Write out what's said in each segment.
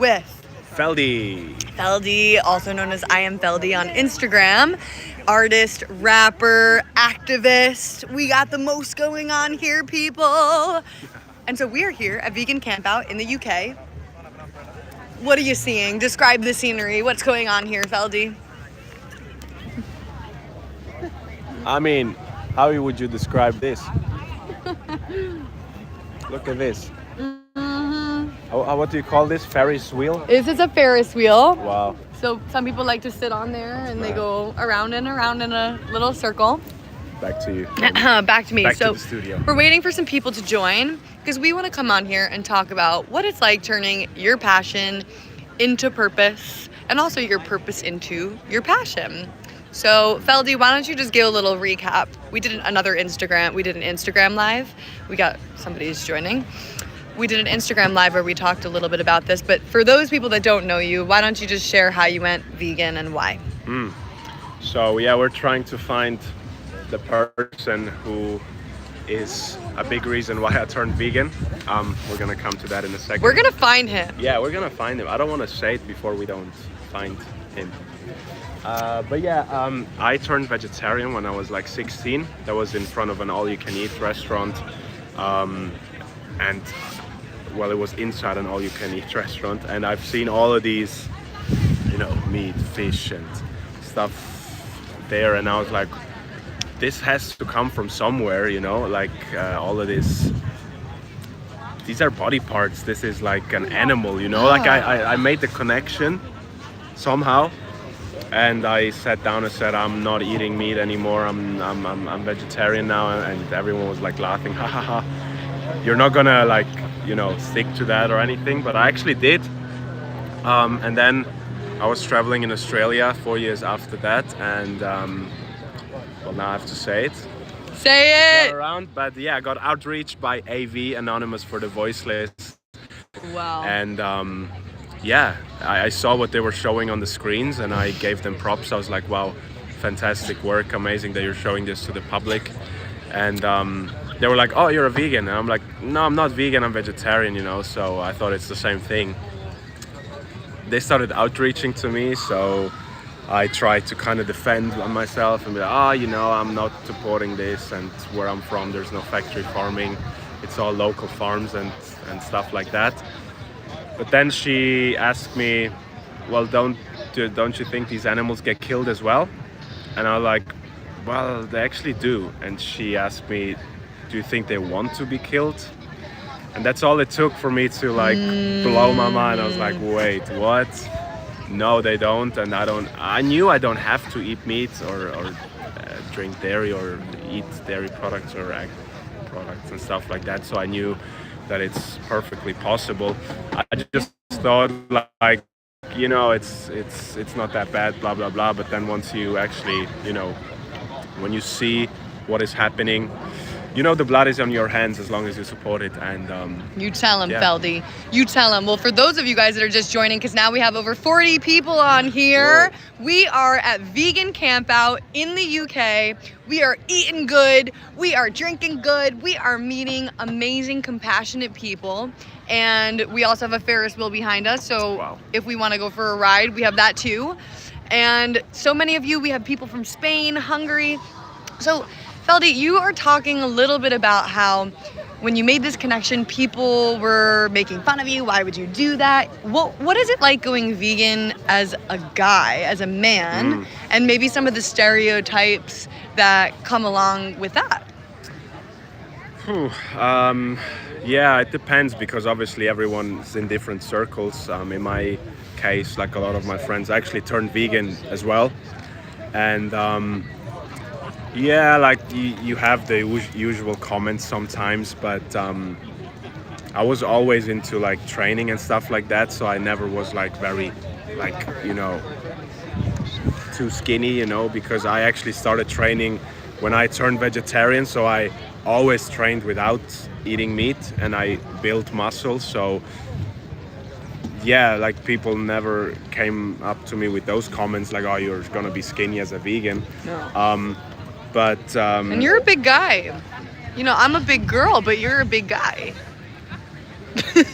with Feldi. Feldi, also known as I Am Feldi on Instagram. Artist, rapper, activist. We got the most going on here, people. And so we are here at Vegan Campout in the UK. What are you seeing? Describe the scenery. What's going on here, Feldi? I mean, how would you describe this? Look at this. What do you call this? Ferris wheel? This is a Ferris wheel. Wow. So some people like to sit on there and they go around and around in a little circle. Back to you. Back to me. Back so to the studio. We're waiting for some people to join because we want to come on here and talk about what it's like turning your passion into purpose and also your purpose into your passion. So Feldi, why don't you just give a little recap? We did an Instagram live. We got somebody's joining. We did an Instagram live where we talked a little bit about this, but for those people that don't know you, why don't you just share how you went vegan and why? So yeah, we're trying to find the person who is a big reason why I turned vegan. We're gonna come to that in a second. We're gonna find him. Yeah, we're gonna find him. I don't want to say it before we don't find him. But yeah, I turned vegetarian when I was like 16. That was in front of an all-you-can-eat restaurant. And well, it was inside an all-you-can-eat restaurant. And I've seen all of these, meat, fish and stuff there. And I was like, this has to come from somewhere, like all of this. These are body parts. This is like an animal, like I made the connection somehow. And I sat down and said, I'm not eating meat anymore. I'm vegetarian now. And everyone was like laughing, ha ha ha. You're not gonna stick to that or anything, but I actually did. And then I was traveling in Australia 4 years after that, and well, now I have to say it. Say it! Not around, but yeah, I got outreached by AV, Anonymous for the Voiceless. Wow. And yeah, I saw what they were showing on the screens, and I gave them props. I was like, wow, fantastic work, amazing that you're showing this to the public. And they were like, oh, you're a vegan. And I'm like, no, I'm not vegan, I'm vegetarian, so I thought it's the same thing. They started outreaching to me, so I tried to kind of defend myself and be like, I'm not supporting this, and where I'm from, there's no factory farming. It's all local farms and stuff like that. But then she asked me, well, don't you think these animals get killed as well? And I was like, well, they actually do. And she asked me, do you think they want to be killed? And that's all it took for me to blow my mind. I was like, wait, what? No, they don't. And I knew I don't have to eat meat or drink dairy or eat dairy products or egg products and stuff like that. So I knew that it's perfectly possible. I just thought it's not that bad, blah, blah, blah. But then once you actually, when you see what is happening, the blood is on your hands as long as you support it. And you tell him, Feldi. You tell him. Well, for those of you guys that are just joining, because now we have over 40 people on here. Whoa. We are at Vegan Campout in the UK. We are eating good. We are drinking good. We are meeting amazing, compassionate people. And we also have a Ferris wheel behind us. So if we want to go for a ride, we have that too. And so many of you, we have people from Spain, Hungary. So Feldi, you are talking a little bit about how when you made this connection, people were making fun of you. Why would you do that? What is it like going vegan as a guy, as a man, and maybe some of the stereotypes that come along with that? Yeah, it depends, because obviously everyone's in different circles. In my case, like a lot of my friends actually turned vegan as well. And yeah, like you have the usual comments sometimes, but I was always into like training and stuff like that, so I never was like very too skinny, because I actually started training when I turned vegetarian, so I always trained without eating meat and I built muscle. So yeah, like people never came up to me with those comments like, oh, you're gonna be skinny as a vegan. No. And you're a big guy. I'm a big girl, but you're a big guy.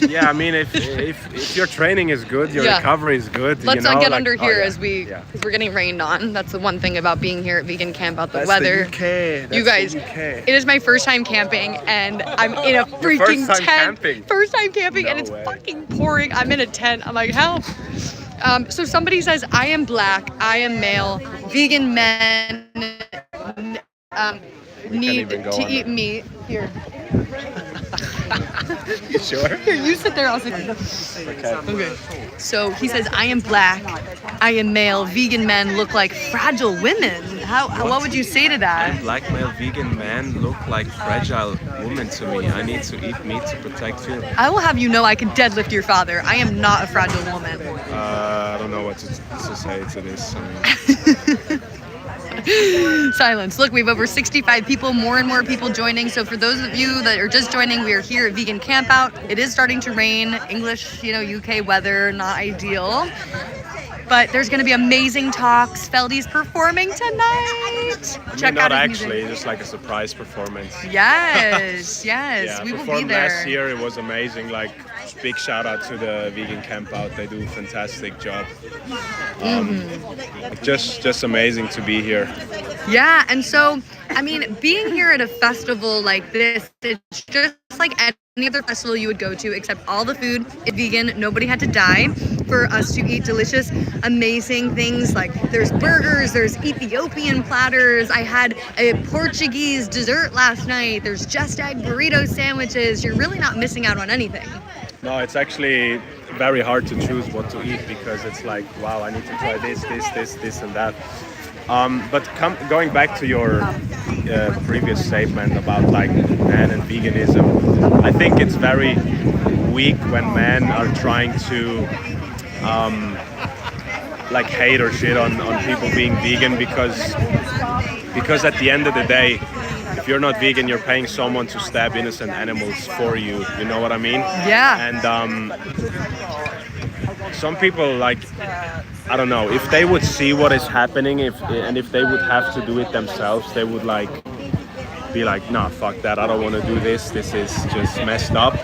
Yeah, I mean, if your training is good, your Yeah. recovery is good. Let's you know, not get like- under oh, here yeah, as yeah. because we're getting rained on. That's the one thing about being here at Vegan Campout, the That's weather. the UK. That's You guys, the UK. it is my first time camping, and I'm in a freaking first time tent. camping? First time camping, and No it's way. fucking pouring. I'm in a tent. I'm like, help. So somebody says, I am black, I am male, vegan men need even go to on eat it. meat. Here. You sure? Here, you sit there, I'll sit there. Okay. So he says, I am black, I am male, vegan men look like fragile women. What would you say to that? Black male vegan men look like fragile women to me. I need to eat meat to protect you. I will have you know I could deadlift your father. I am not a fragile woman. I don't know what to say to this. I mean, Silence. Look, we have over 65 people, more and more people joining. So for those of you that are just joining, we are here at Vegan Campout. It is starting to rain. English, UK weather, not ideal. But there's going to be amazing talks. Feldi's performing tonight. Check not out his actually, music. just like a surprise performance. Yes, Yeah, we will be performed there. last year. It was amazing. Like, big shout out to the Vegan Campout. They do a fantastic job. Just amazing to be here. Yeah, and so, I mean, being here at a festival like this, it's just like any other festival you would go to, except all the food is vegan. Nobody had to die for us to eat delicious, amazing things. Like there's burgers, there's Ethiopian platters. I had a Portuguese dessert last night. There's just egg burrito sandwiches. You're really not missing out on anything. No, it's actually very hard to choose what to eat because it's like, wow, I need to try this, and that. But going back to your previous statement about like man and veganism, I think it's very weak when men are trying to like hate or shit on people being vegan because at the end of the day, if you're not vegan, you're paying someone to stab innocent animals for you. You know what I mean? Yeah. And some people, like, I don't know, if they would see what is happening, if they would have to do it themselves, they would like be like, nah, fuck that, I don't want to do this. This is just messed up.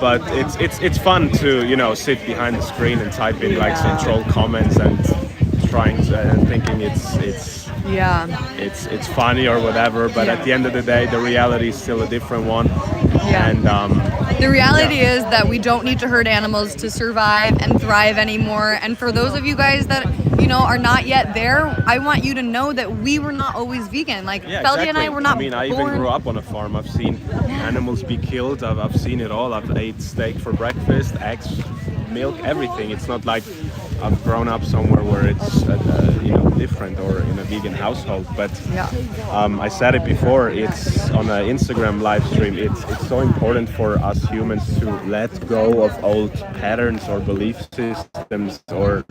But it's fun to sit behind the screen and type in like some troll comments and thinking it's funny or whatever. But at the end of the day, the reality is still a different one. Yeah. And the reality is that we don't need to hurt animals to survive and thrive anymore. And for those of you guys that are not yet there, I want you to know that we were not always vegan. Like Feldi and I were not. I mean, I even grew up on a farm. I've seen animals be killed. I've seen it all. I've ate steak for breakfast, eggs, milk, everything. It's not like I've grown up somewhere where it's different or in a vegan household. But I said it before. It's on an Instagram live stream. It's so important for us humans to let go of old patterns or belief systems or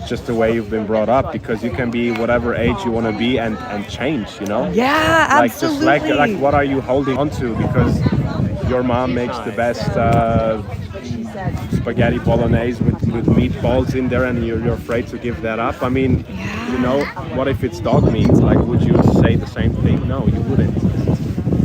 just the way you've been brought up, because you can be whatever age you want to be and change. Yeah, absolutely. Like just like what are you holding on to because your mom makes the best spaghetti bolognese with meatballs in there and you're afraid to give that up. I mean, what if it's dog meat? Like, would you say the same thing? No, you wouldn't.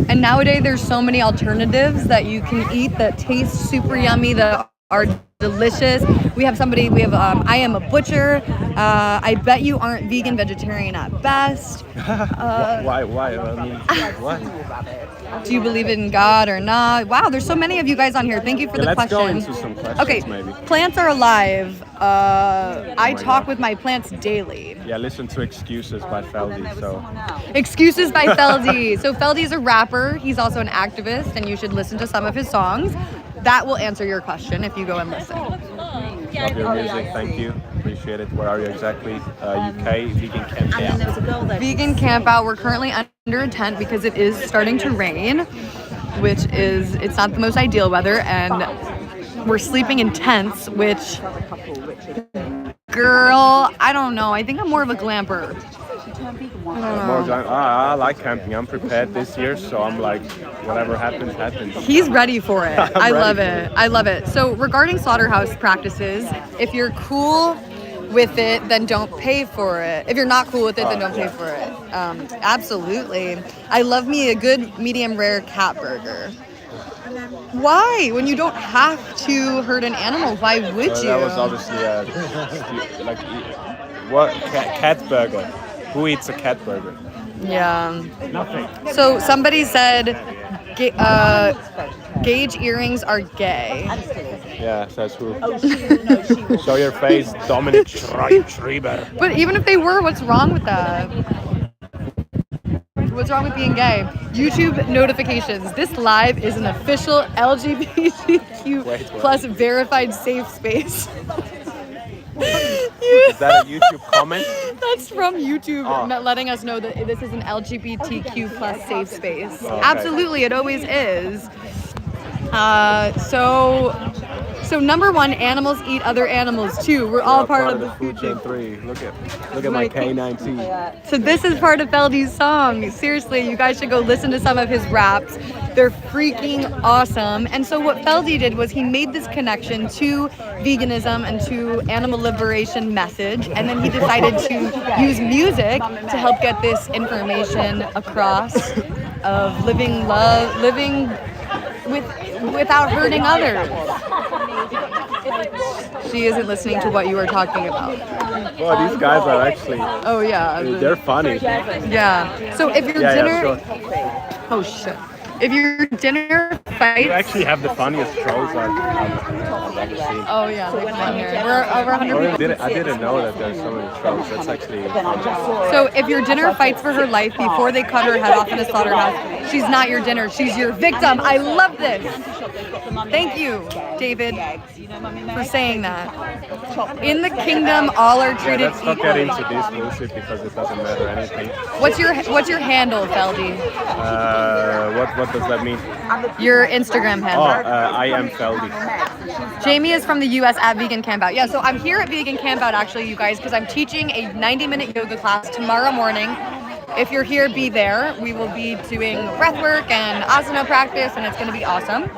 And nowadays there's so many alternatives that you can eat that taste super yummy, that are delicious. We have I am a butcher. I bet you aren't vegan, vegetarian at best. Why? I mean, what? Do you believe in God or not? Wow, there's so many of you guys on here. Thank you for the let's question. Let's go into some questions, okay, maybe. Plants are alive. I talk with my plants daily. Yeah, listen to Excuses by Feldi. So Excuses by Feldi. So Feldi's a rapper. He's also an activist, and you should listen to some of his songs. That will answer your question if you go and listen. Love your music, thank you. Appreciate it. Where are you exactly? UK, Vegan Campout. Vegan Campout. We're currently under a tent because it is starting to rain, it's not the most ideal weather, and we're sleeping in tents, which, girl, I don't know. I think I'm more of a glamper. I like camping. I'm prepared this year, so I'm like, whatever happens, happens. He's ready for it. I love it. So regarding slaughterhouse practices, if you're cool with it, then don't pay for it. If you're not cool with it, then don't pay for it. Absolutely. I love me a good medium rare cat burger. Why? When you don't have to hurt an animal, why would you? That was obviously like what cat burger. Who eats a cat burger? Yeah. Nothing. So somebody said gauge earrings are gay. Yeah, says who? Show your face, Dominic Schreiber. But even if they were, what's wrong with that? What's wrong with being gay? YouTube notifications. This live is an official LGBTQ plus verified safe space. Is that a YouTube comment? That's from YouTube letting us know that this is an LGBTQ plus safe space. Okay. Absolutely, it always is. So number one, animals eat other animals too. We're all part of the food chain 3. Look at my K19. So this is part of Feldi's song. Seriously, you guys should go listen to some of his raps. They're freaking awesome. And so what Feldi did was he made this connection to veganism and to animal liberation message, and then he decided to use music to help get this information across of living without hurting others. She isn't listening to what you were talking about. Well, these guys are actually... Oh, yeah. They're funny. Yeah. So if your dinner... Sure. Oh, shit. If your dinner fights... You actually have the funniest trolls I've ever seen. Oh, yeah. They come here. We're over 100 people. I didn't know that there's so many trolls. That's actually fun. So if your dinner fights for her life before they cut her head off in a slaughterhouse, she's not your dinner. She's your victim. I love this. Thank you, David, for saying that. In the kingdom, all are treated Let's not get into this bullshit because it doesn't matter anything. What's your handle, Feldi? What does that mean? Your Instagram handle. I am Feldi. Jamie is from the US at Vegan Campout. Yeah, so I'm here at Vegan Campout actually, you guys, because I'm teaching a 90-minute yoga class tomorrow morning. If you're here, be there. We will be doing breathwork and asana practice, and it's going to be awesome.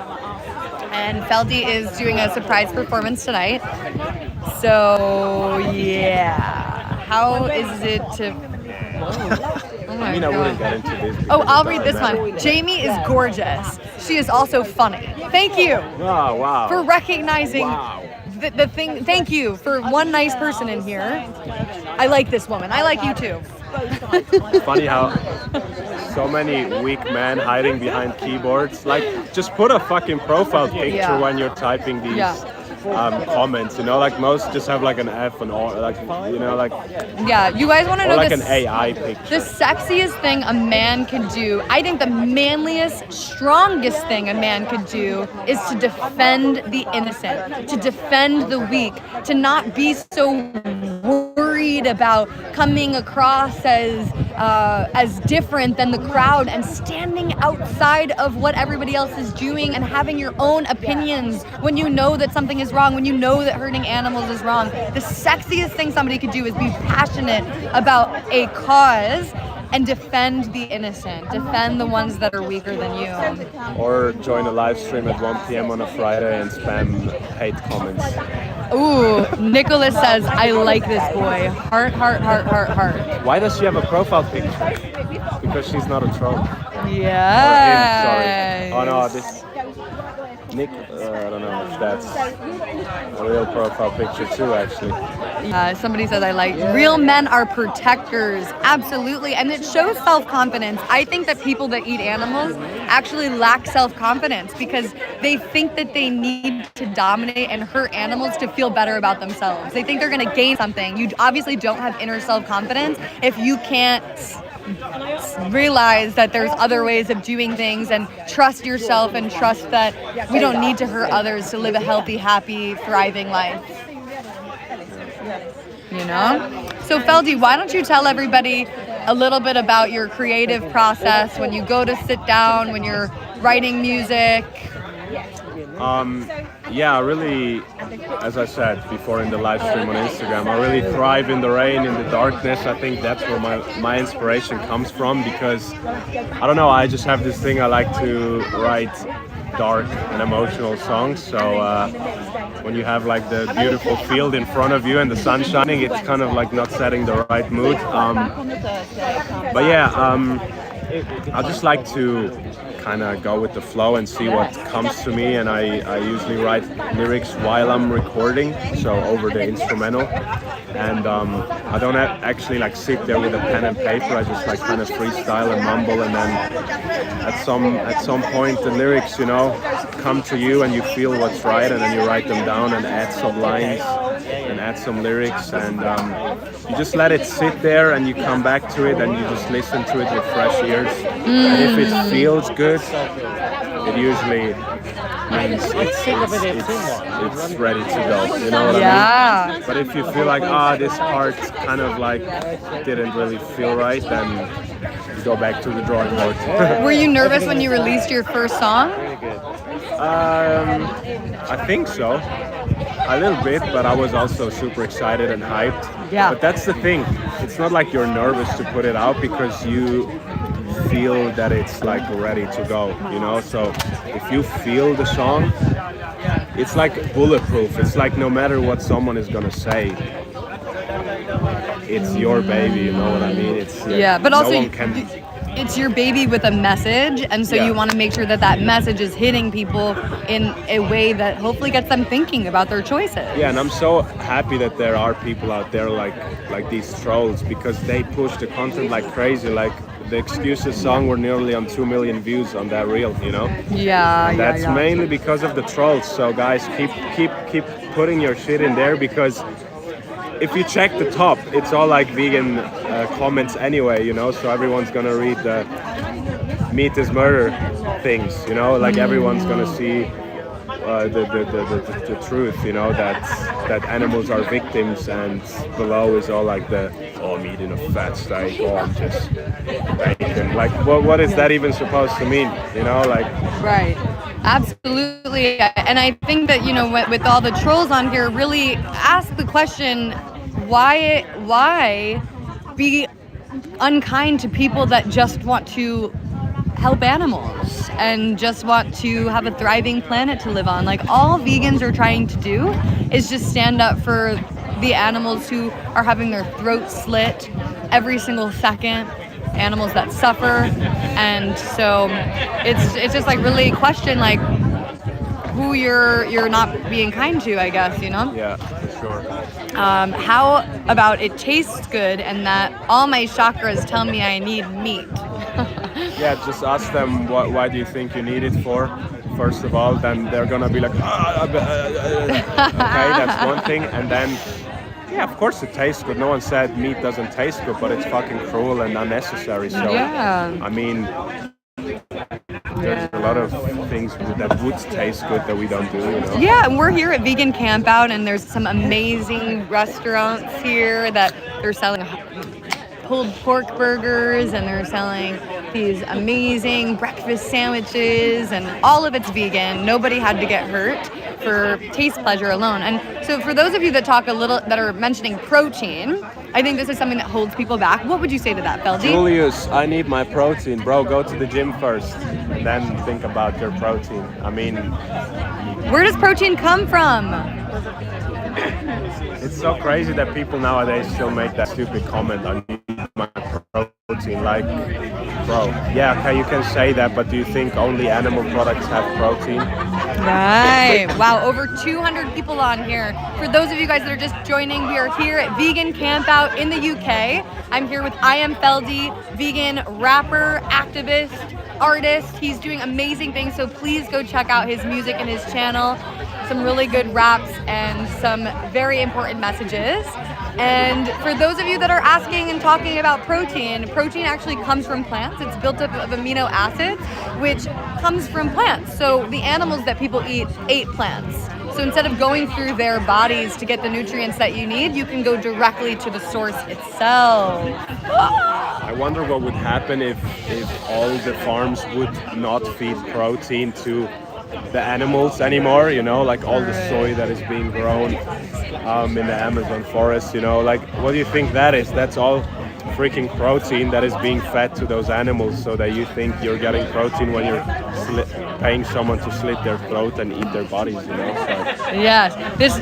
And Feldi is doing a surprise performance tonight. So, yeah. How is it to... Oh my God. I wouldn't get into this. Oh, I'll read this one. Jamie is gorgeous. She is also funny. Thank you wow. for recognizing the thing. Thank you for one nice person in here. I like this woman. I like you too. It's funny how so many weak men hiding behind keyboards. Like, just put a fucking profile picture when you're typing these comments. You know, like most just have like an F and all, like, you know, like. Yeah, you guys want to know like an AI picture. The sexiest thing a man can do, I think the manliest, strongest thing a man could do is to defend the innocent, to defend the weak, to not be so worried about coming across as different than the crowd and standing outside of what everybody else is doing and having your own opinions when you know that something is wrong, when you know that hurting animals is wrong. The sexiest thing somebody could do is be passionate about a cause and defend the innocent, defend the ones that are weaker than you. Or join a live stream at 1 p.m. on a Friday and spam hate comments. Ooh, Nicholas says, I like this boy. Heart, heart, heart, heart, heart. Why does she have a profile picture? Because she's not a troll. Yeah. Sorry. Oh no, this Nick, I don't know if that's a real profile picture too, actually. Somebody says I like real men are protectors. Absolutely. And it shows self-confidence. I think that people that eat animals actually lack self-confidence because they think that they need to dominate and hurt animals to feel better about themselves. They think they're going to gain something. You obviously don't have inner self-confidence if you can't realize that there's other ways of doing things and trust yourself and trust that we don't need to hurt others to live a healthy, happy, thriving life. You know? So Feldi, why don't you tell everybody a little bit about your creative process when you go to sit down, when you're writing music? Yeah, really, as I said before in the live stream on Instagram, I really thrive in the rain, in the darkness. I think that's where my inspiration comes from because, I don't know, I just have this thing, I like to write dark and emotional songs. So when you have like the beautiful field in front of you and the sun shining, it's kind of like not setting the right mood. But yeah, I just like to kind of go with the flow and see what comes to me. And I usually write lyrics while I'm recording, so over the instrumental. And I don't actually like sit there with a pen and paper. I just like kind of freestyle and mumble, and then at some point the lyrics, you know, come to you and you feel what's right, and then you write them down and add some lines and add some lyrics, and you just let it sit there and you come back to it and you just listen to it with fresh ears. And if it feels good, it usually means it's ready to go. You know what I mean? But if you feel like, this part kind of like didn't really feel right, then you go back to the drawing board. Were you nervous when you released your first song? I think so. A little bit, but I was also super excited and hyped. Yeah. But that's the thing. It's not like you're nervous to put it out because you feel that it's like ready to go, you know? So if you feel the song, it's like bulletproof. It's like no matter what someone is gonna say, it's your baby, you know what I mean? It's but also no one can... it's your baby with a message, and so you want to make sure that that message is hitting people in a way that hopefully gets them thinking about their choices. Yeah, and I'm so happy that there are people out there like these trolls, because they push the content like crazy. Like the Excuses song were nearly on 2 million views on that reel, you know? And that's mainly because of the trolls. So guys, keep putting your shit in there, because if you check the top, it's all like vegan comments anyway, you know, so everyone's gonna read the meat is murder things, you know, like everyone's gonna see the truth, you know, that animals are victims, and below is all like I'm eating a fat steak, I'm just bacon. Like, what is that even supposed to mean, you know, like... Right. Absolutely. And I think that, you know, with all the trolls on here, really ask the question, why be unkind to people that just want to help animals and just want to have a thriving planet to live on? Like, all vegans are trying to do is just stand up for the animals who are having their throats slit every single second, animals that suffer. And so it's just like really question like who you're not being kind to, I guess, you know? Yeah, for sure. How about it tastes good and that all my chakras tell me I need meat? Yeah, just ask them why do you think you need it for, first of all. Then they're gonna be like, okay, that's one thing. And then, yeah, of course it tastes good. No one said meat doesn't taste good, but it's fucking cruel and unnecessary. So, I mean, there's a lot of things that would taste good that we don't do, you know? Yeah, and we're here at Vegan Campout, and there's some amazing restaurants here that they're selling pulled pork burgers, and they're selling these amazing breakfast sandwiches, and all of it's vegan. Nobody had to get hurt for taste pleasure alone. And so for those of you that that are mentioning protein, I think this is something that holds people back. What would you say to that, Feldi? Julius, I need my protein. Bro, go to the gym first, and then think about your protein. I mean... Where does protein come from? It's so crazy that people nowadays still make that stupid comment, I need my protein. Like, bro, yeah, okay, you can say that, but do you think only animal products have protein? Right. Wow, over 200 people on here. For those of you guys that are just joining, we are here at Vegan Campout in the UK. I'm here with I Am Feldi, vegan rapper, activist, artist. He's doing amazing things, so please go check out his music and his channel. Some really good raps and some very important messages. And for those of you that are asking and talking about protein actually comes from plants. It's built up of amino acids, which comes from plants. So the animals that people eat ate plants. So instead of going through their bodies to get the nutrients that you need, you can go directly to the source itself. I wonder what would happen if all the farms would not feed protein to the animals anymore, you know, like all the soy that is being grown in the Amazon forest, you know, like what do you think that is? That's all freaking protein that is being fed to those animals, so that you think you're getting protein when you're paying someone to slit their throat and eat their bodies, you know? So. Yes,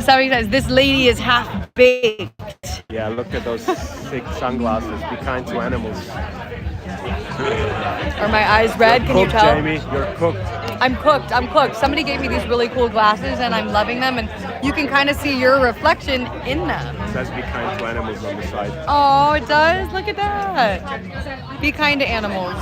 somebody says this lady is half baked. Yeah, look at those sick sunglasses. Be kind to animals. Are my eyes red? Can you Cooked, tell? Jamie. You're cooked. I'm cooked. I'm cooked. Somebody gave me these really cool glasses and I'm loving them, and you can kind of see your reflection in them. It says be kind to animals on the side. Oh, it does? Look at that. Be kind to animals.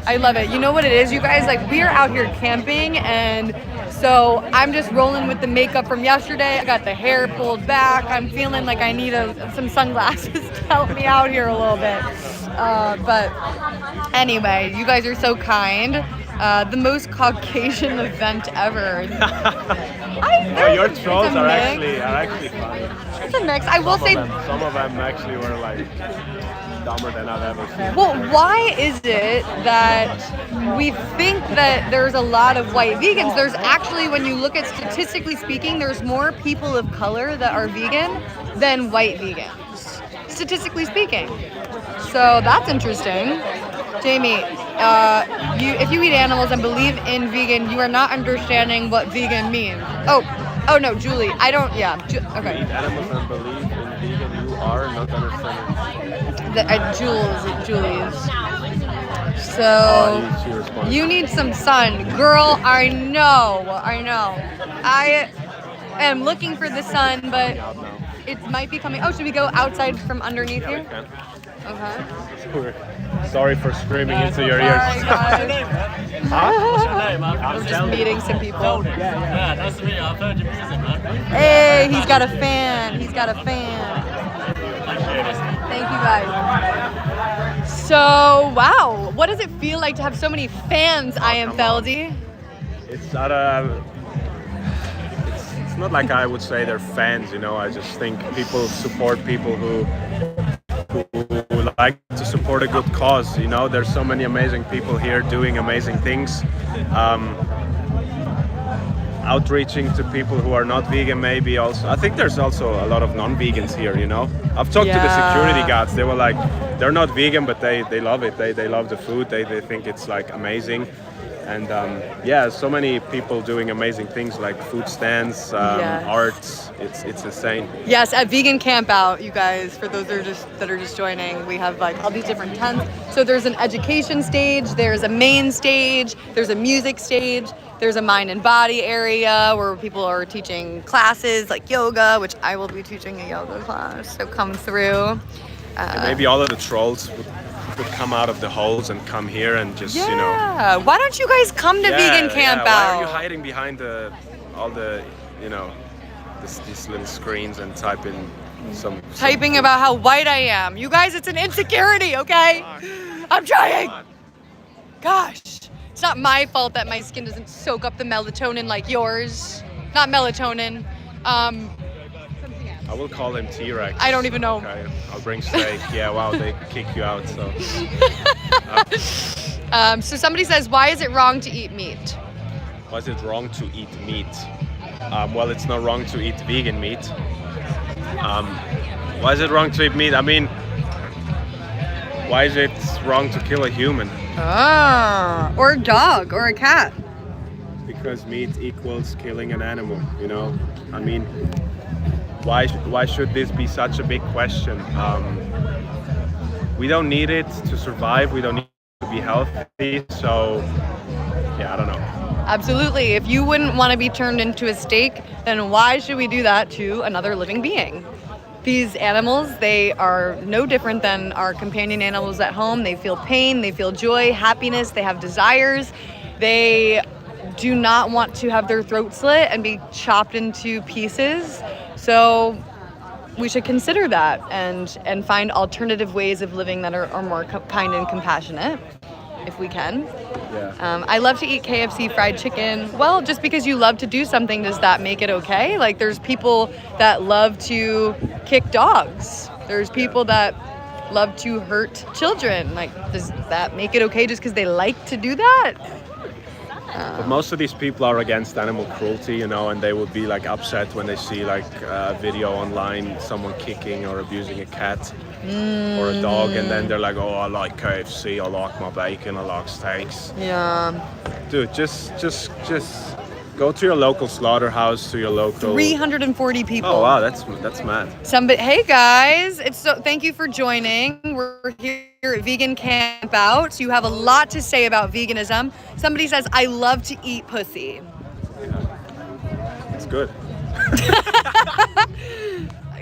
I love it. You know what it is, you guys? Like, we're out here camping, and so I'm just rolling with the makeup from yesterday. I got the hair pulled back. I'm feeling like I need some sunglasses to help me out here a little bit. But anyway, you guys are so kind. The most Caucasian event ever. Your trolls are actually funny. It's a mix. I will say. Some of them actually were like dumber than I've ever seen. Well, why is it that we think that there's a lot of white vegans? There's actually, when you look at statistically speaking, there's more people of color that are vegan than white vegans, statistically speaking. So that's interesting. Jamie, if you eat animals and believe in vegan, you are not understanding what vegan means. Oh no, Julie, I don't. Yeah, okay. Eat animals and believe in vegan. You are not understanding. Julie's. So you need some sun, girl. I know. I am looking for the sun, but it might be coming. Oh, should we go outside from underneath here? Okay. Sorry for screaming into your ears. Sorry, guys. What's your name, man? I'm just meeting some people. Feldi. Yeah, nice to meet you. I've heard your music, man. Hey, he's got a fan. Thank you, guys. So, wow. What does it feel like to have so many fans, I am Feldi? It's not it's not like I would say they're fans, you know. I just think people support people who like to support a good cause, you know. There's so many amazing people here doing amazing things, outreaching to people who are not vegan. Maybe also, I think there's also a lot of non-vegans here, you know. I've talked to the security guards. They were like, they're not vegan, but they love it. They love the food. They think it's like amazing. And so many people doing amazing things like food stands, arts. It's insane. Yes, at Vegan Campout, you guys, for those that are just joining, we have like all these different tents. So there's an education stage, there's a main stage, there's a music stage, there's a mind and body area where people are teaching classes like yoga, which I will be teaching a yoga class. So come through. And maybe all of the trolls would come out of the holes and come here and just, you know. Why don't you guys come to Vegan Campout? Why are you hiding behind all the, you know, these little screens and type in some Typing about how white I am. You guys, it's an insecurity, okay? I'm trying. Gosh, it's not my fault that my skin doesn't soak up the melatonin like yours. Not melatonin. I will call him T-Rex. I don't even know. Okay, I'll bring steak. Yeah, wow, they kick you out, so. So somebody says, why is it wrong to eat meat? Why is it wrong to eat meat? Well, it's not wrong to eat vegan meat. Why is it wrong to eat meat? I mean, why is it wrong to kill a human? Or a dog, or a cat. Because meat equals killing an animal, you know? I mean, why should this be such a big question? We don't need it to survive. We don't need it to be healthy. So, yeah, I don't know. Absolutely. If you wouldn't want to be turned into a steak, then why should we do that to another living being? These animals, they are no different than our companion animals at home. They feel pain, they feel joy, happiness, they have desires. They do not want to have their throat slit and be chopped into pieces. So we should consider that and find alternative ways of living that are more kind and compassionate, if we can. Yeah. I love to eat KFC fried chicken. Well, just because you love to do something, does that make it okay? Like, there's people that love to kick dogs. There's people that love to hurt children. Like, does that make it okay just because they like to do that? But most of these people are against animal cruelty, you know, and they would be like upset when they see like a video online, someone kicking or abusing a cat or a dog, and then they're like, oh, I like KFC, I like my bacon, I like steaks. Yeah. Dude, just Go to your local slaughterhouse, to your local... 340 people. Oh wow, that's mad. Hey guys, thank you for joining. We're here at Vegan Campout. You have a lot to say about veganism. Somebody says, I love to eat pussy. It's good.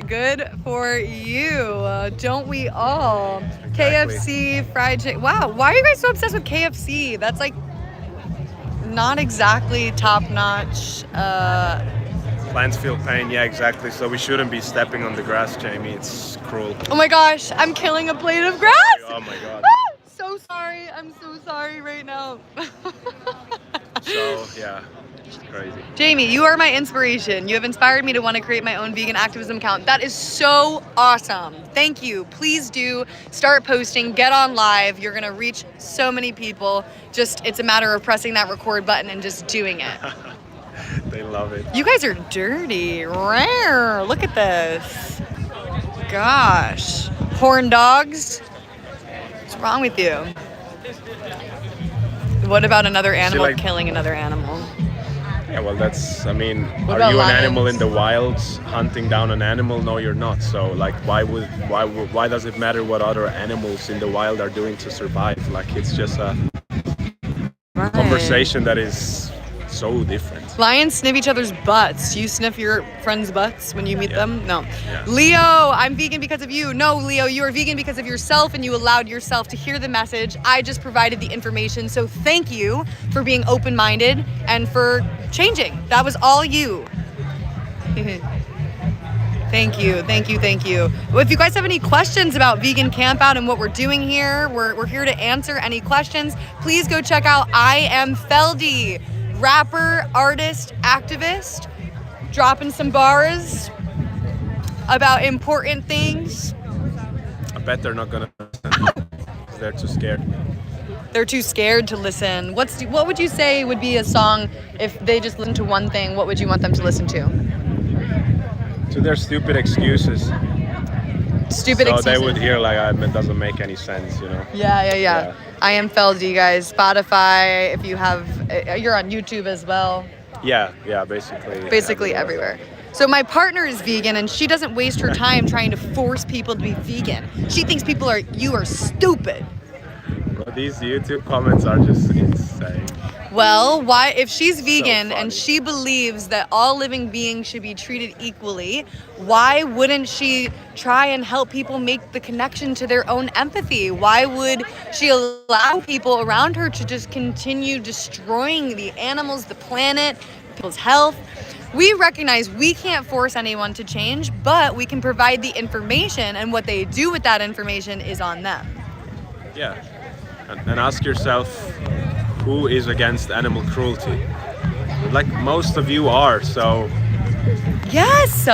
Good for you. Don't we all? Exactly. KFC, fried chicken. Wow, why are you guys so obsessed with KFC? That's like not exactly top-notch. Plants feel pain, yeah, exactly. So we shouldn't be stepping on the grass, Jamie. It's cruel. Oh my gosh, I'm killing a plate of grass. Oh my god. So sorry. I'm so sorry right now. So, yeah, it's crazy. Jamie, you are my inspiration. You have inspired me to want to create my own vegan activism account. That is so awesome. Thank you. Please do start posting, get on live. You're going to reach so many people. It's a matter of pressing that record button and just doing it. They love it. You guys are dirty. Rare. Look at this. Gosh. Horn dogs. What's wrong with you? What about another animal killing another animal? Yeah, well, are about you an lions? animal in the wild hunting down an animal? No, you're not. So, like, why does it matter what other animals in the wild are doing to survive? Like, it's just a conversation that is so different. Lions sniff each other's butts. Do you sniff your friends' butts when you meet them? No. Yeah. Leo, I'm vegan because of you. No, Leo, you are vegan because of yourself and you allowed yourself to hear the message. I just provided the information. So thank you for being open-minded and for changing. That was all you. Thank you. Well, if you guys have any questions about Vegan Campout and what we're doing here, we're here to answer any questions. Please go check out I Am Feldi. Rapper, artist, activist, dropping some bars about important things. I bet they're not gonna listen. They're too scared. They're too scared to listen. What would you say would be a song if they just listened to one thing? What would you want them to listen to? To their stupid excuses. Stupid excuses. So they would hear it doesn't make any sense, you know. Yeah. I Am Feldi, guys. Spotify. If you have, you're on YouTube as well. Yeah, basically. Basically everywhere. So my partner is vegan and she doesn't waste her time trying to force people to be vegan. She thinks you are stupid. Well, these YouTube comments are just insane. Well, why, if she's vegan So and funny. she believes that all living beings should be treated equally, why wouldn't she try and help people make the connection to their own empathy? Why would she allow people around her to just continue destroying the animals, the planet, people's health? We recognize we can't force anyone to change, but we can provide the information, and what they do with that information is on them. Yeah, and ask yourself, who is against animal cruelty? Like, most of you are, so... Yes!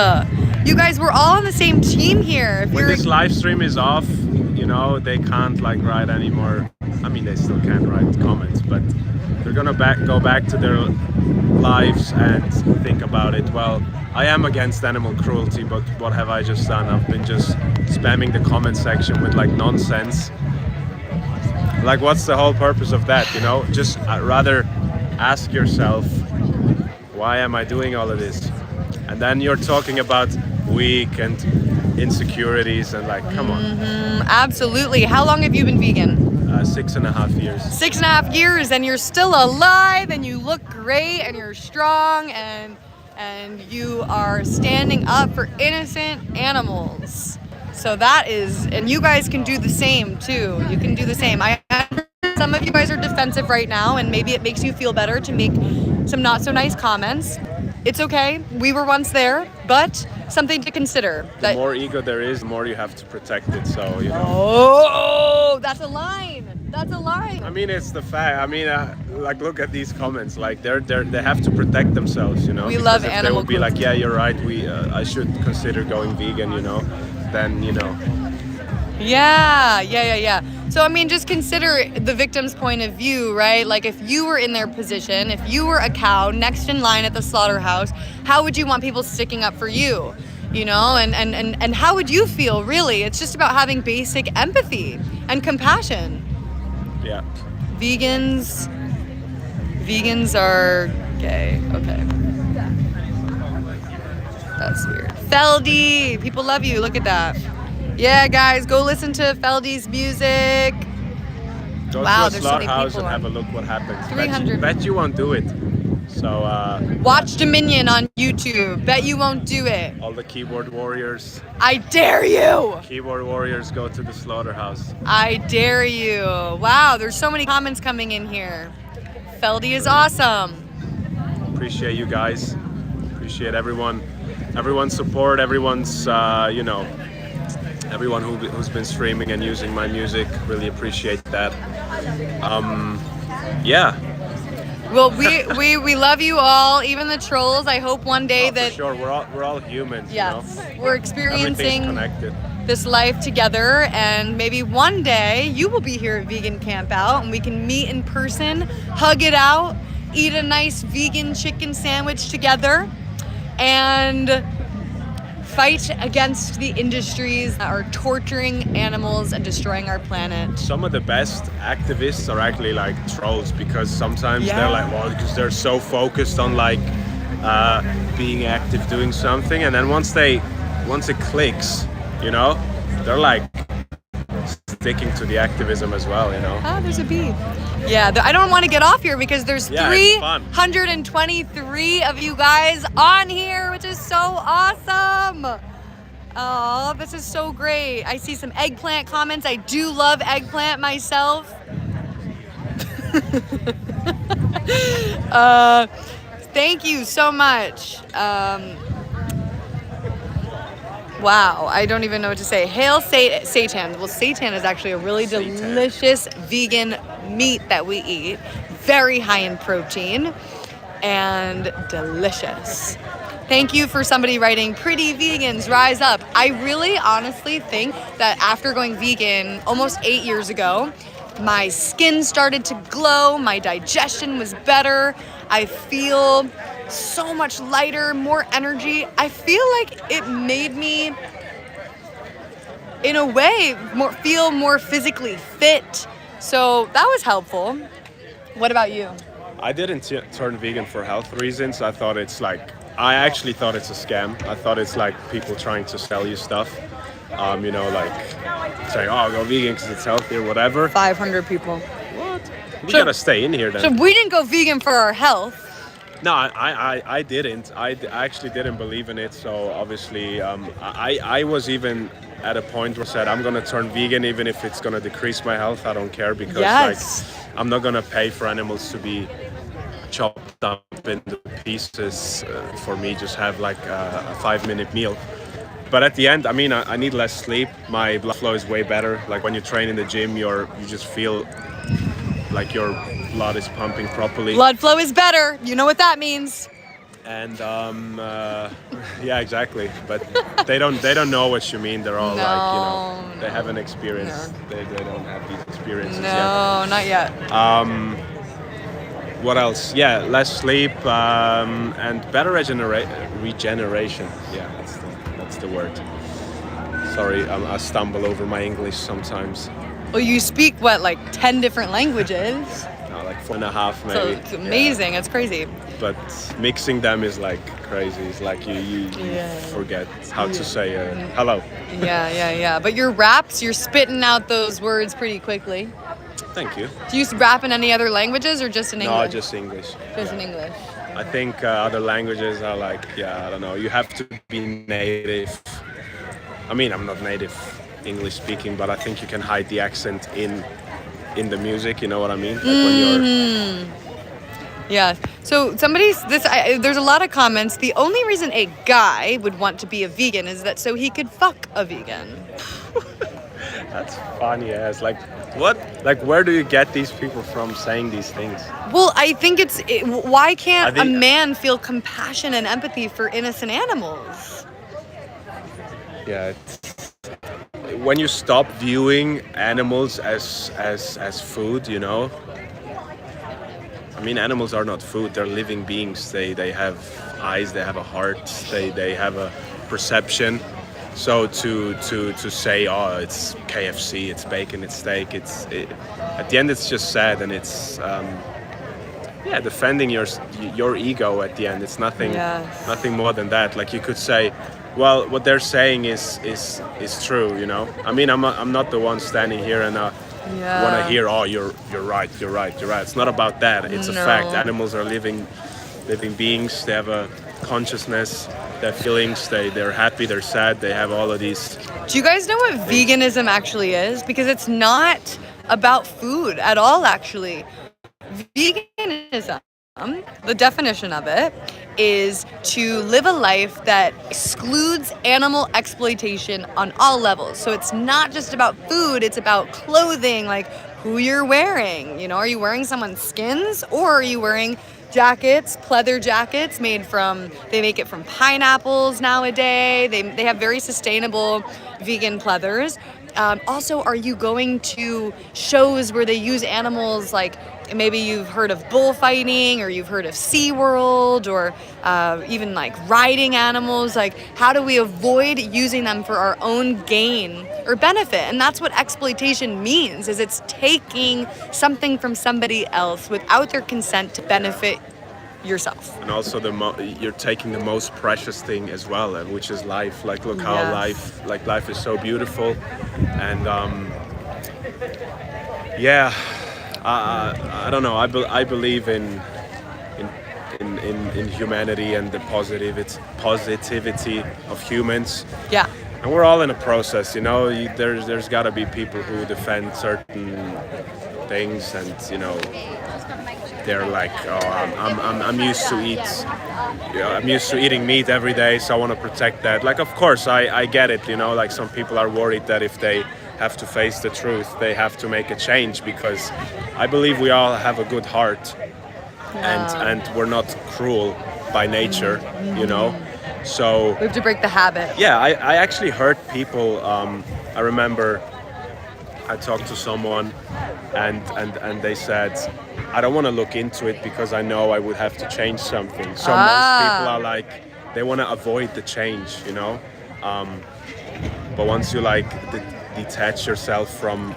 You guys, we're all on the same team here. When this live stream is off, they can't write anymore. I mean, they still can write comments, but they're gonna go back to their lives and think about it. Well, I am against animal cruelty, but what have I just done? I've been just spamming the comment section with nonsense. What's the whole purpose of that, Just rather ask yourself, why am I doing all of this? And then you're talking about weak and insecurities and come on. Absolutely. How long have you been vegan? 6.5 years. 6.5 years, and you're still alive, and you look great, and you're strong, and you are standing up for innocent animals. So that is, and you guys can do the same too. You can do the same. Some of you guys are defensive right now, and maybe it makes you feel better to make some not so nice comments. It's okay. We were once there, but something to consider. The more ego there is, the more you have to protect it. So Oh, that's a line. That's a line. I mean, it's the fact. I mean, look at these comments. They have to protect themselves. We because love if animal they would be cruelty. yeah, you're right. I should consider going vegan. Then Yeah. So, I mean, just consider the victim's point of view, right? If you were in their position, if you were a cow next in line at the slaughterhouse, how would you want people sticking up for you? And how would you feel, really? It's just about having basic empathy and compassion. Yeah. Vegans are gay. Okay. That's weird. Feldi! People love you. Look at that. Yeah, guys, go listen to Feldi's music. Go Wow, to a there's so many slaughterhouse people and have a on. look what happens. 300. Bet you won't do it. So Watch Dominion on YouTube. Bet you won't do it. all the keyboard warriors, I dare you! go to the slaughterhouse. I dare you. Wow, there's so many comments coming in here. Feldi is awesome. Appreciate you guys. Appreciate everyone's support, everyone's everyone who's been streaming and using my music. Really appreciate that. Yeah. Well, we love you all, even the trolls. I hope one day For that sure, we're all humans. yes, You know? we're Everything's experiencing connected. this life together, and maybe one day you will be here at Vegan Campout and we can meet in person, hug it out, eat a nice vegan chicken sandwich together, and fight against the industries that are torturing animals and destroying our planet. Some of the best activists are actually like trolls, because sometimes Yeah. they're like, well, because they're so focused on like being active, doing something, and then once it clicks, you know, they're like sticking to the activism as well, you know. Ah, there's a bee. Yeah, I don't want to get off here because there's Yeah, it's fun. 323 of you guys on here, which is so awesome. Oh, this is so great. I see some eggplant comments. I do love eggplant myself. Thank you so much. Wow, I don't even know what to say. Hail Satan. Well, seitan is actually a really Seitan. delicious vegan meat that we eat. Very high in protein and delicious. Thank you for somebody writing, pretty vegans, rise up. I really honestly think that after going vegan almost 8 years ago, my skin started to glow, my digestion was better, I feel so much lighter, more energy. I feel like it made me, in a way, feel more physically fit. So that was helpful. What about you? I didn't turn vegan for health reasons. I actually thought it's a scam. I thought it's like people trying to sell you stuff. You know, like saying, oh, go vegan because it's healthy or whatever. 500 people. What? We So- gotta stay in here then. So we didn't go vegan for our health. No, I didn't. I actually didn't believe in it. So obviously, I was even at a point where I said, I'm gonna turn vegan even if it's gonna decrease my health. I don't care, because Yes. like I'm not gonna pay for animals to be chopped up into pieces for me just have like a 5-minute meal. But at the end, I mean, I need less sleep. My blood flow is way better. Like when you train in the gym, you just feel like your blood is pumping properly. Blood flow is better. You know what that means. And yeah, exactly. But they don't know what you mean. They're all like, you know, they haven't experienced. They don't have these experiences yet. No, not yet. What else? Yeah, less sleep and better regeneration. Yeah, that's the word. Sorry, I stumble over my English sometimes. Well, you speak what, like 10 different languages? Like 4.5 So maybe. it's amazing. It's crazy. But mixing them is like crazy. It's like you forget how to say hello. Yeah. But your raps, you're spitting out those words pretty quickly. Thank you. Do you rap in any other languages or just in English? No, just English. Just in English. I think other languages are like, I don't know. You have to be native. I mean, I'm not native English speaking, but I think you can hide the accent in the music. You know what I mean? Like when you're. Yeah. So there's a lot of comments. The only reason a guy would want to be a vegan is that so he could fuck a vegan. That's funny as like what? Like where do you get these people from saying these things? Well, I think why can't I think- a man feel compassion and empathy for innocent animals? Yeah. When you stop viewing animals as food, you know. I mean, animals are not food. They're living beings. They have eyes. They have a heart. They have a perception. So to say, oh, it's KFC, it's bacon, it's steak, at the end it's just sad, and it's yeah, defending your ego at the end. It's nothing more than that. Like you could say, well, what they're saying is true, you know. I mean, I'm not the one standing here and want to hear, oh, you're right. It's not about that. It's a fact. Animals are living beings. They have a consciousness. They have feelings. They're happy. They're sad. They have all of these. Do you guys know what veganism actually is? Because it's not about food at all, actually. Veganism, the definition of it, is to live a life that excludes animal exploitation on all levels. So it's not just about food, it's about clothing, like who you're wearing. You know, are you wearing someone's skins, or are you wearing jackets, pleather jackets they make it from pineapples nowadays. They have very sustainable vegan pleathers. Also, are you going to shows where they use animals, like maybe you've heard of bullfighting, or you've heard of SeaWorld, or even like riding animals? Like, how do we avoid using them for our own gain or benefit? And that's what exploitation means, is it's taking something from somebody else without their consent to benefit yourself. And also you're taking the most precious thing as well, which is life. Like, look how life is so beautiful. And I don't know. I believe in humanity and the positivity of humans. Yeah. And we're all in a process, you know. There's got to be people who defend certain things, and you know, they're like, oh, I'm used to eating meat every day, so I want to protect that. Like, of course, I get it, you know. Like, some people are worried that if they have to face the truth, they have to make a change, because I believe we all have a good heart, and we're not cruel by nature, you know. So we have to break the habit. Yeah, I actually heard people. I remember I talked to someone, and they said, I don't want to look into it because I know I would have to change something. So most people are like, they want to avoid the change, you know. But once you like detach yourself from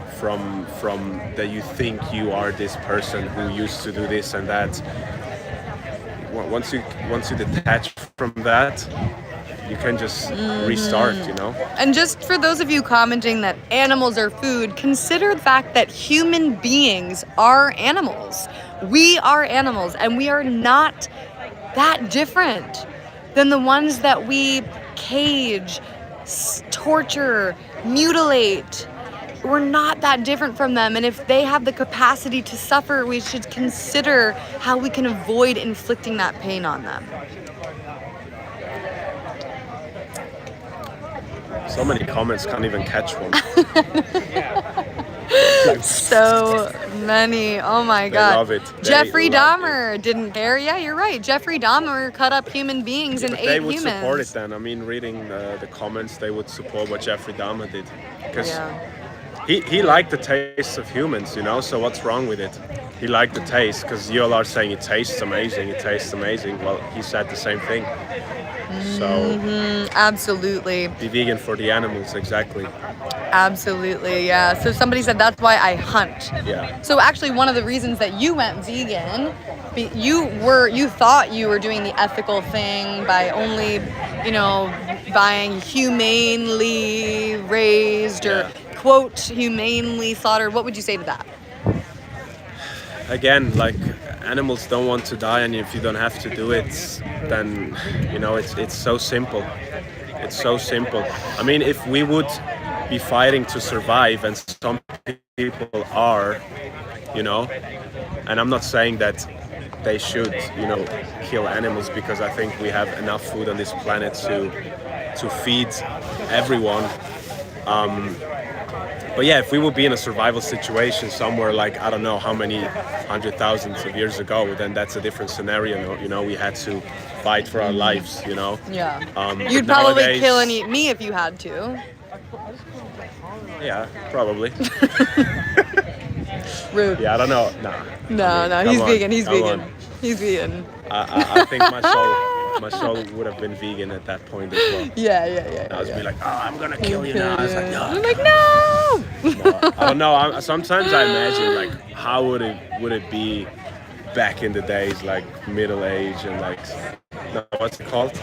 that, you think you are this person who used to do this and that. Once you detach from that, you can just restart, you know. And just for those of you commenting that animals are food, consider the fact that human beings are animals. We are animals, and we are not that different than the ones that we cage, torture, mutilate. We're not that different from them, and if they have the capacity to suffer, we should consider how we can avoid inflicting that pain on them. So many comments, can't even catch one. So many. Oh my God. They love it. Jeffrey Dahmer didn't care. Yeah, you're right. Jeffrey Dahmer cut up human beings and ate humans. They would support it then. I mean, reading the comments, they would support what Jeffrey Dahmer did. Because he liked the taste of humans, you know, so what's wrong with it? He liked the taste, because you all are saying it tastes amazing. Well, he said the same thing. So absolutely. Be vegan for the animals, exactly. Absolutely, yeah. So somebody said that's why I hunt. Yeah. So actually, one of the reasons that you went vegan, you thought you were doing the ethical thing by only, you know, buying humanely raised or quote humanely slaughtered. What would you say to that? Again, like, animals don't want to die, and if you don't have to do it, then, you know, it's so simple. It's so simple. I mean, if we would be fighting to survive, and some people are, you know, and I'm not saying that they should, you know, kill animals, because I think we have enough food on this planet to feed everyone. But yeah, if we would be in a survival situation somewhere, like, I don't know how many hundred thousands of years ago, then that's a different scenario. You know, we had to fight for our lives, you know. Yeah. You'd probably nowadays, kill and eat me if you had to. Yeah, probably. Rude. Yeah, I don't know. No, he's vegan. He's vegan. He's vegan. I think my soul would have been vegan at that point as well. Yeah. I was be like, oh, I'm gonna kill you now. I was like, no. I'm like, no. I don't know. Sometimes I imagine, like, how would it be back in the days, like Middle Age and like, no, what's it called?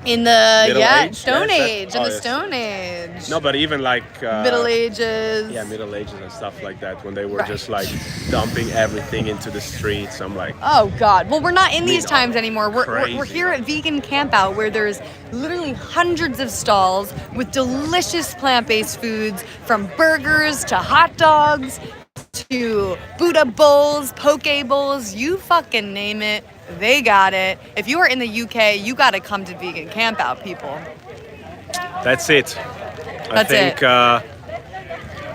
In the Middle Age? Stone Yes, Age, in oh, the yes. Stone Age. No, but even like Middle Ages. Yeah, Middle Ages and stuff like that, when they were Right. just like dumping everything into the streets. I'm like, Oh God! Well, we're not in these know, times anymore. We're crazy. here at Vegan Campout, where there's literally hundreds of stalls with delicious plant-based foods, from burgers to hot dogs to Buddha bowls, poke bowls. You fucking name it, they got it. If you are in the UK, you got to come to Vegan Campout, people. that's it. That's it.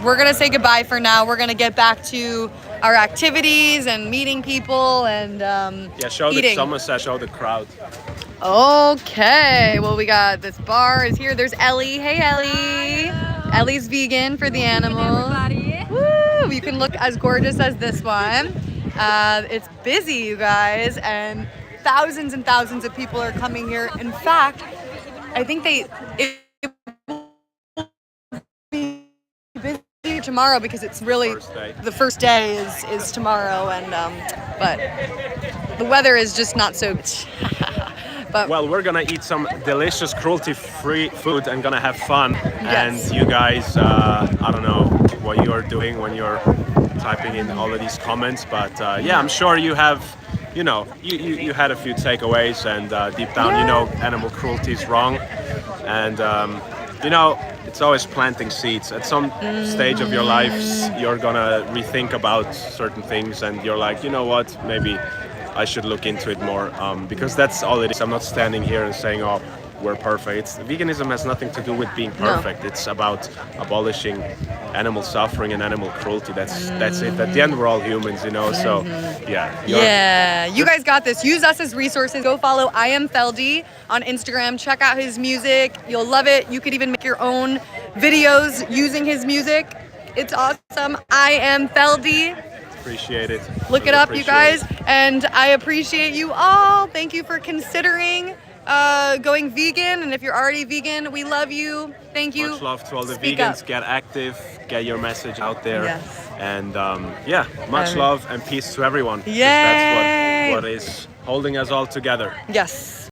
We're gonna say goodbye for now. We're gonna get back to our activities and meeting people and Yeah, show eating. someone said show the crowd. Okay, well, we got this bar is here. There's Ellie. Hey, Ellie. Ellie's vegan for the animals. Woo! You can look as gorgeous as this one. It's busy, you guys, and thousands of people are coming here. In fact, I think it will be busy tomorrow because it's really First day. the first day is tomorrow, and but the weather is just not so. But Well, we're gonna eat some delicious cruelty-free food and gonna have fun. Yes. And you guys, I don't know what you're doing when you're typing in all of these comments, but yeah, I'm sure you have, you had a few takeaways, and deep down, you know, animal cruelty is wrong, and it's always planting seeds. At some stage of your lives, you're gonna rethink about certain things, and you're like, you know what, maybe I should look into it more, because that's all it is. I'm not standing here and saying, oh, we're perfect. Veganism has nothing to do with being perfect. It's about abolishing animal suffering and animal cruelty. That's it. At the end, we're all humans, so yeah. yeah, you guys got this. Use us as resources. Go follow I Am Feldi on Instagram. Check out his music. You'll love it. You could even make your own videos using his music. It's awesome. I Am Feldi. Appreciate it. Look it up, you guys. And I appreciate you all. Thank you for considering going vegan. And if you're already vegan, we love you. Thank you. Much love to all the Speak vegans. up. Get active. Get your message out there. Yes. And yeah, much love and peace to everyone. 'Cause Yay. That's what is holding us all together. Yes.